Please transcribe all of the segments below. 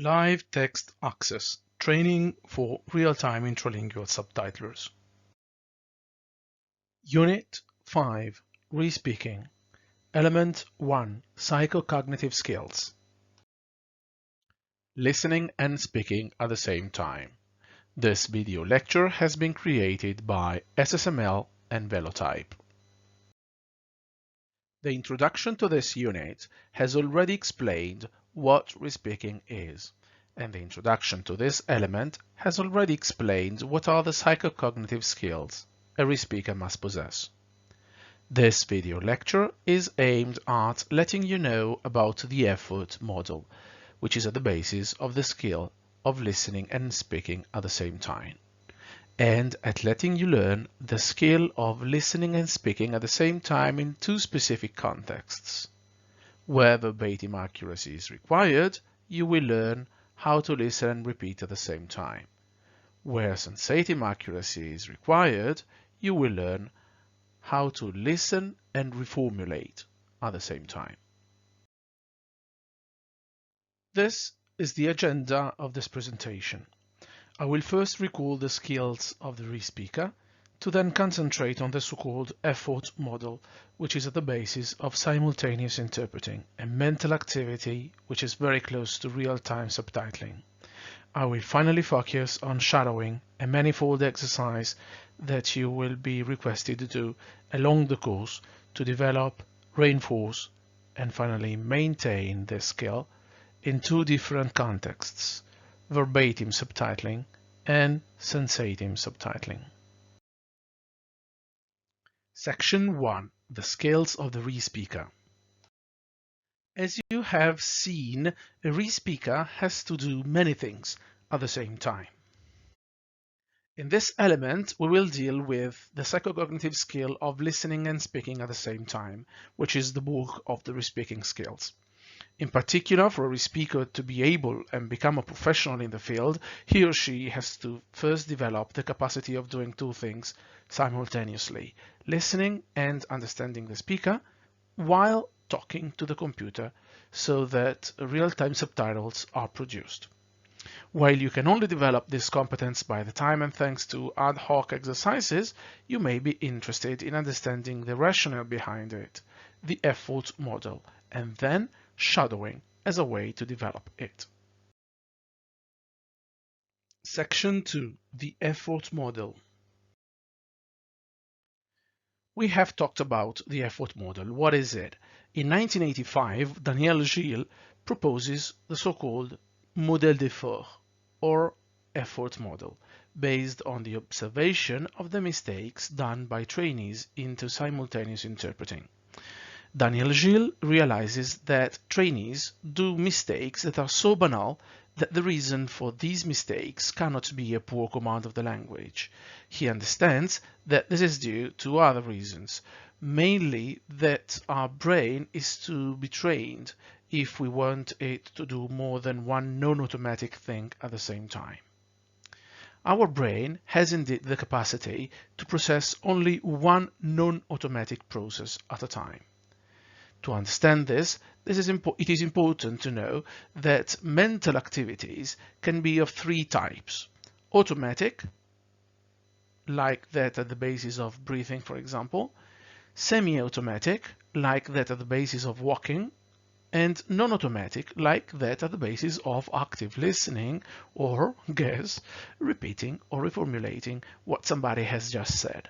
Live Text Access Training for Real-Time Intralingual Subtitlers. Unit 5 Respeaking. Element 1 Psychocognitive Skills. Listening and speaking at the same time. This video lecture has been created by SSML and Velotype. The introduction to this unit has already explained what respeaking is, and the introduction to this element has already explained what are the psychocognitive skills a respeaker must possess. This video lecture is aimed at letting you know about the effort model, which is at the basis of the skill of listening and speaking at the same time, and at letting you learn the skill of listening and speaking at the same time in two specific contexts. Where verbatim accuracy is required, you will learn how to listen and repeat at the same time. Where sensatim accuracy is required, you will learn how to listen and reformulate at the same time. This is the agenda of this presentation. I will first recall the skills of the respeaker, to then concentrate on the so-called effort model, which is at the basis of simultaneous interpreting, a mental activity which is very close to real-time subtitling. I will finally focus on shadowing, a manifold exercise that you will be requested to do along the course to develop, reinforce, and finally maintain this skill in two different contexts: verbatim subtitling and sensatim subtitling. Section 1. The skills of the respeaker. As you have seen, a respeaker has to do many things at the same time. In this element, we will deal with the psychocognitive skill of listening and speaking at the same time, which is the bulk of the respeaking skills. In particular, for a respeaker to be able and become a professional in the field, he or she has to first develop the capacity of doing two things simultaneously: listening and understanding the speaker while talking to the computer, so that real-time subtitles are produced. While you can only develop this competence by the time and thanks to ad hoc exercises, you may be interested in understanding the rationale behind it, the effort model, and then shadowing as a way to develop it. Section 2. The effort model. We have talked about the effort model. What is it? In 1985, Daniel Gilles proposes the so-called modèle d'effort, or effort model, based on the observation of the mistakes done by trainees into simultaneous interpreting. Daniel Gilles realizes that trainees do mistakes that are so banal that the reason for these mistakes cannot be a poor command of the language. He understands that this is due to other reasons, mainly that our brain is to be trained if we want it to do more than one non-automatic thing at the same time. Our brain has indeed the capacity to process only one non-automatic process at a time. To understand this, it is important to know that mental activities can be of three types: automatic, like that at the basis of breathing, for example; semi-automatic, like that at the basis of walking; and non-automatic, like that at the basis of active listening or, guess, repeating or reformulating what somebody has just said.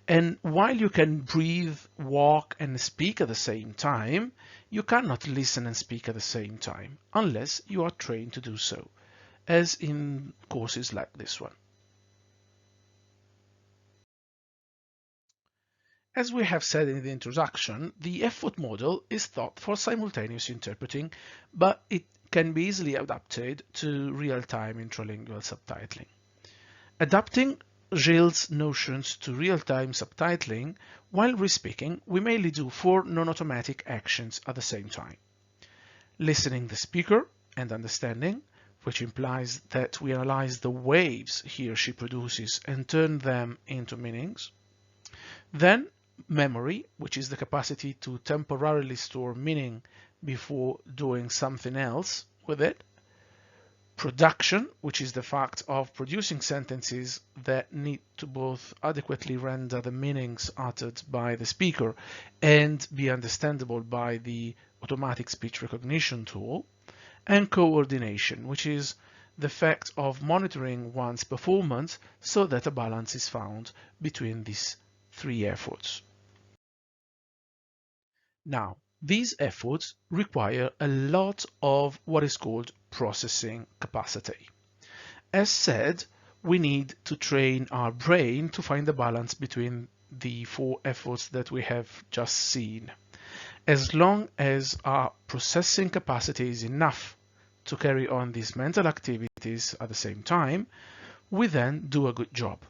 And while you can breathe, walk, and speak at the same time, you cannot listen and speak at the same time unless you are trained to do so, as in courses like this one. As we have said in the introduction, the effort model is thought for simultaneous interpreting, but it can be easily adapted to real-time intralingual subtitling. Adapting Gilles' notions to real-time subtitling, while respeaking, we mainly do four non-automatic actions at the same time: listening the speaker and understanding, which implies that we analyze the waves he or she produces and turn them into meanings; then memory, which is the capacity to temporarily store meaning before doing something else with it; Production, which is the fact of producing sentences that need to both adequately render the meanings uttered by the speaker and be understandable by the automatic speech recognition tool. And coordination, which is the fact of monitoring one's performance so that a balance is found between these three efforts. Now, these efforts require a lot of what is called processing capacity. As said, we need to train our brain to find the balance between the four efforts that we have just seen. As long as our processing capacity is enough to carry on these mental activities at the same time, we then do a good job.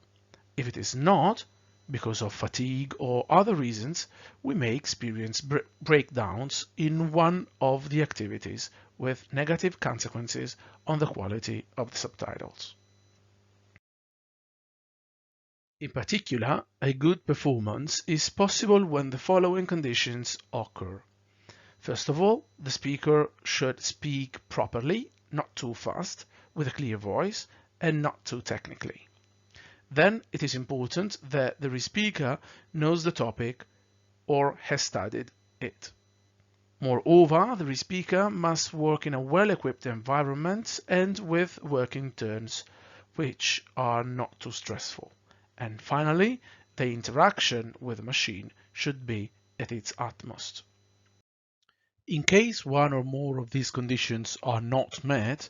If it is not, because of fatigue or other reasons, we may experience breakdowns in one of the activities with negative consequences on the quality of the subtitles. In particular, a good performance is possible when the following conditions occur. First of all, the speaker should speak properly, not too fast, with a clear voice, and not too technically. Then it is important that the speaker knows the topic or has studied it. Moreover, the speaker must work in a well-equipped environment and with working terms which are not too stressful. And finally, the interaction with the machine should be at its utmost. In case one or more of these conditions are not met,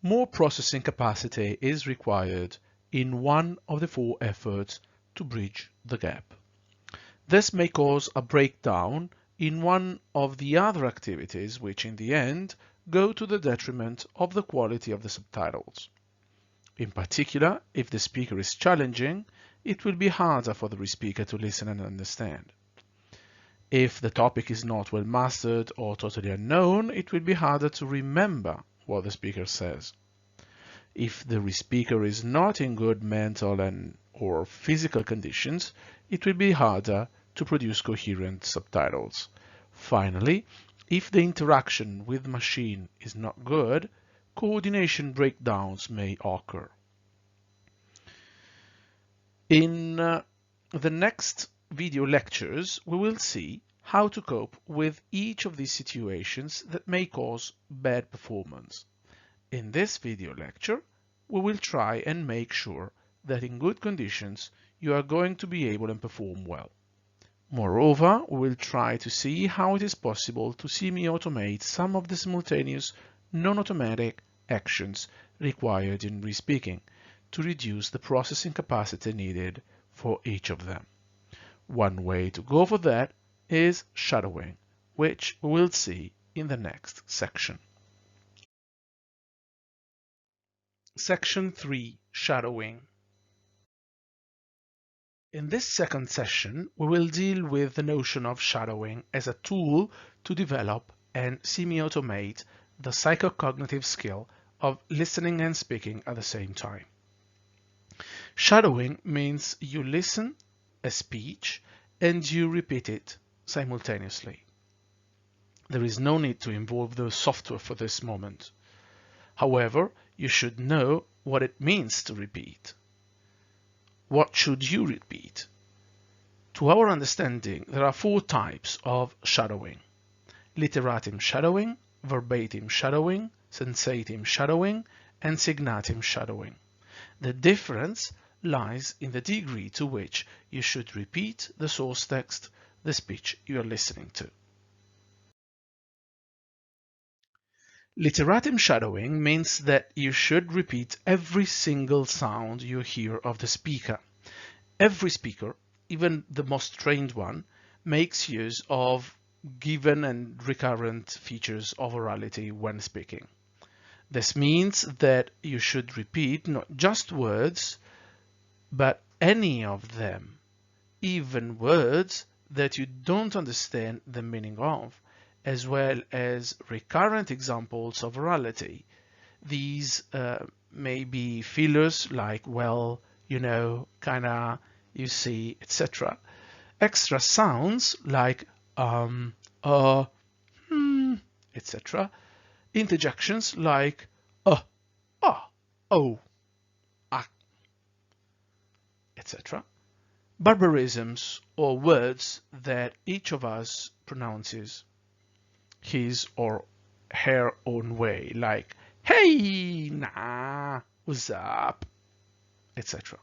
more processing capacity is required in one of the four efforts to bridge the gap. This may cause a breakdown in one of the other activities which in the end go to the detriment of the quality of the subtitles. In particular, if the speaker is challenging, it will be harder for the speaker to listen and understand. If the topic is not well mastered or totally unknown, it will be harder to remember what the speaker says. If the speaker is not in good mental or physical conditions, it will be harder to produce coherent subtitles. Finally, if the interaction with the machine is not good, coordination breakdowns may occur. In the next video lectures, we will see how to cope with each of these situations that may cause bad performance. In this video lecture, we will try and make sure that in good conditions you are going to be able to perform well. Moreover, we will try to see how it is possible to semi-automate some of the simultaneous non-automatic actions required in re-speaking to reduce the processing capacity needed for each of them. One way to go for that is shadowing, which we will see in the next section. Section 3. Shadowing. In this second session, we will deal with the notion of shadowing as a tool to develop and semi-automate the psychocognitive skill of listening and speaking at the same time. Shadowing means you listen a speech and you repeat it simultaneously. There is no need to involve the software for this moment. However, you should know what it means to repeat. What should you repeat? To our understanding, there are four types of shadowing: literatim shadowing, verbatim shadowing, sensatim shadowing, and signatim shadowing. The difference lies in the degree to which you should repeat the source text, the speech you are listening to. Literatim shadowing means that you should repeat every single sound you hear of the speaker. Every speaker, even the most trained one, makes use of given and recurrent features of orality when speaking. This means that you should repeat not just words, but any of them, even words that you don't understand the meaning of, as well as recurrent examples of orality. These may be fillers like well, you know, kinda, you see, etc. Extra sounds like etc. Interjections like O, A, etc. Barbarisms or words that each of us pronounces his or her own way, like hey, nah, what's up, etc.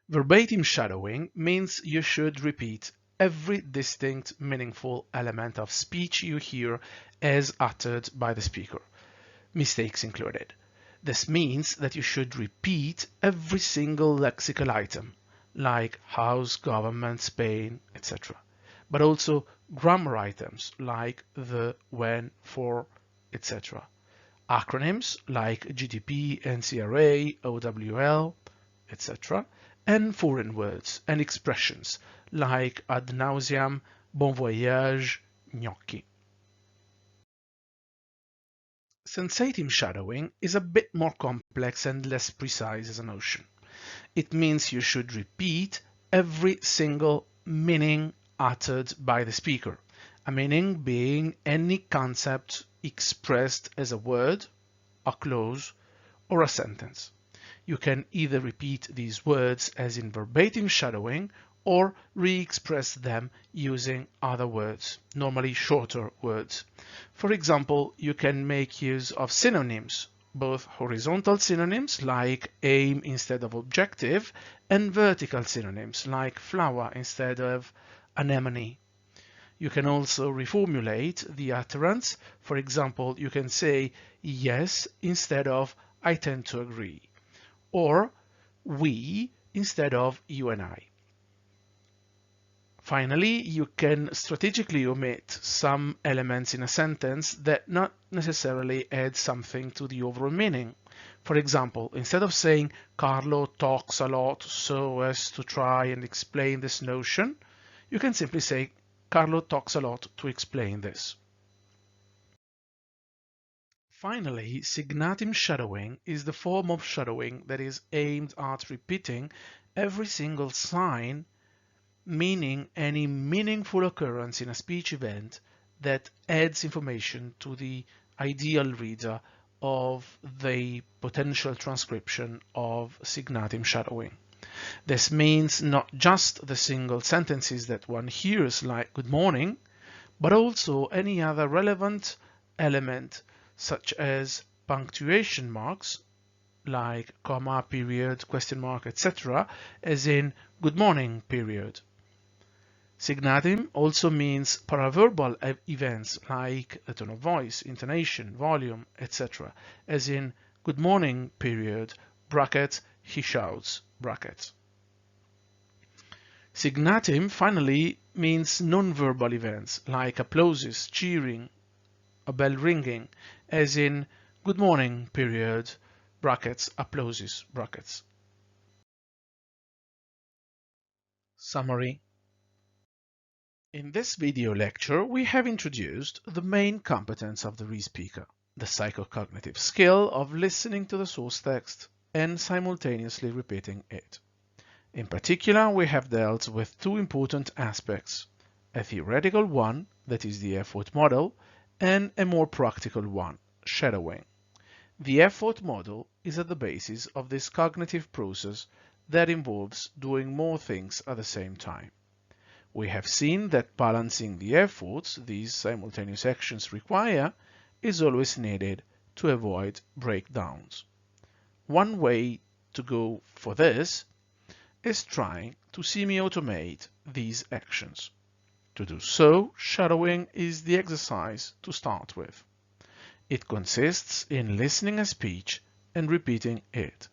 Verbatim shadowing means you should repeat every distinct, meaningful element of speech you hear as uttered by the speaker, mistakes included. This means that you should repeat every single lexical item, like house, government, Spain, etc. But also grammar items like the, when, for, etc. Acronyms like GDP, NCRA, OWL, etc. And foreign words and expressions like ad nauseam, bon voyage, gnocchi. Sensatim shadowing is a bit more complex and less precise as a notion. It means you should repeat every single meaning uttered by the speaker, a meaning being any concept expressed as a word, a clause, or a sentence. You can either repeat these words as in verbatim shadowing or re-express them using other words, normally shorter words. For example, you can make use of synonyms, both horizontal synonyms like aim instead of objective, and vertical synonyms like flower instead of anemone. You can also reformulate the utterance. For example, you can say yes instead of I tend to agree, or we instead of you and I. Finally, you can strategically omit some elements in a sentence that not necessarily add something to the overall meaning. For example, instead of saying Carlo talks a lot so as to try and explain this notion, you can simply say Carlo talks a lot to explain this. Finally, signatim shadowing is the form of shadowing that is aimed at repeating every single sign, meaning any meaningful occurrence in a speech event that adds information to the ideal reader of the potential transcription of signatim shadowing. This means not just the single sentences that one hears like good morning, but also any other relevant element such as punctuation marks like comma, period, question mark, etc., as in good morning, period. Signatim also means paraverbal events like the tone of voice, intonation, volume, etc., as in good morning, period, bracket, he shouts, bracket. Signatim finally means non-verbal events like applauses, cheering, a bell ringing, as in good morning, period, brackets, applauses, brackets. Summary. In this video lecture, we have introduced the main competence of the re-speaker, the psychocognitive skill of listening to the source text and simultaneously repeating it. In particular, we have dealt with two important aspects, a theoretical one, that is the effort model, and a more practical one, shadowing. The effort model is at the basis of this cognitive process that involves doing more things at the same time. We have seen that balancing the efforts these simultaneous actions require is always needed to avoid breakdowns. One way to go for this is trying to semi-automate these actions. To do so, shadowing is the exercise to start with. It consists in listening a speech and repeating it,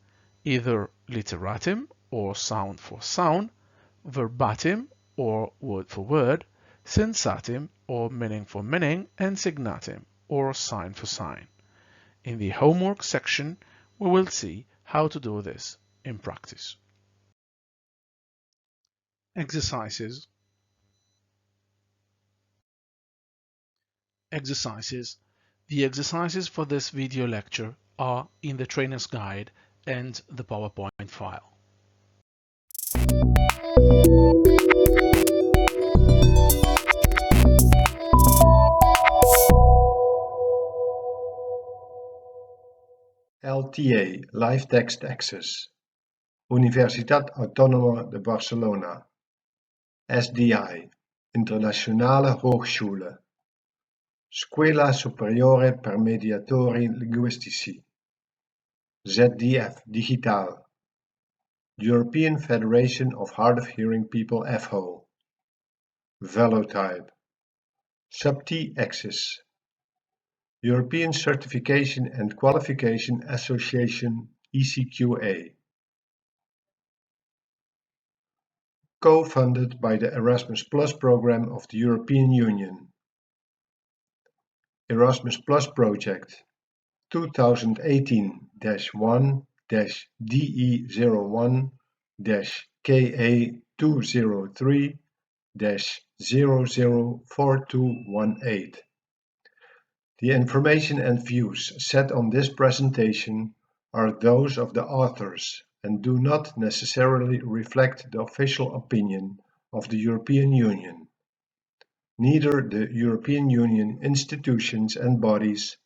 either literatim or sound for sound, verbatim or word for word, sensatim or meaning for meaning, and signatim or sign for sign. In the homework section, we will see how to do this in practice. Exercises. Exercises. The exercises for this video lecture are in the trainer's guide and the PowerPoint file. LTA Live Text Access, Universitat Autónoma de Barcelona, SDI, Internationale Hochschule, Scuola Superiore per Mediatori Linguistici, ZDF Digital, European Federation of Hard of Hearing People FHO, Velotype, SUBT Access, European Certification and Qualification Association ECQA. Co-funded by the Erasmus Plus program of the European Union. Erasmus Plus project 2018-1-DE01-KA203-004218. The information and views set on this presentation are those of the authors and do not necessarily reflect the official opinion of the European Union. Neither the European Union institutions and bodies,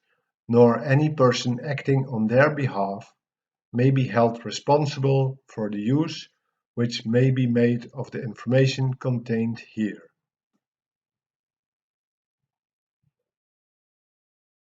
nor any person acting on their behalf, may be held responsible for the use which may be made of the information contained here.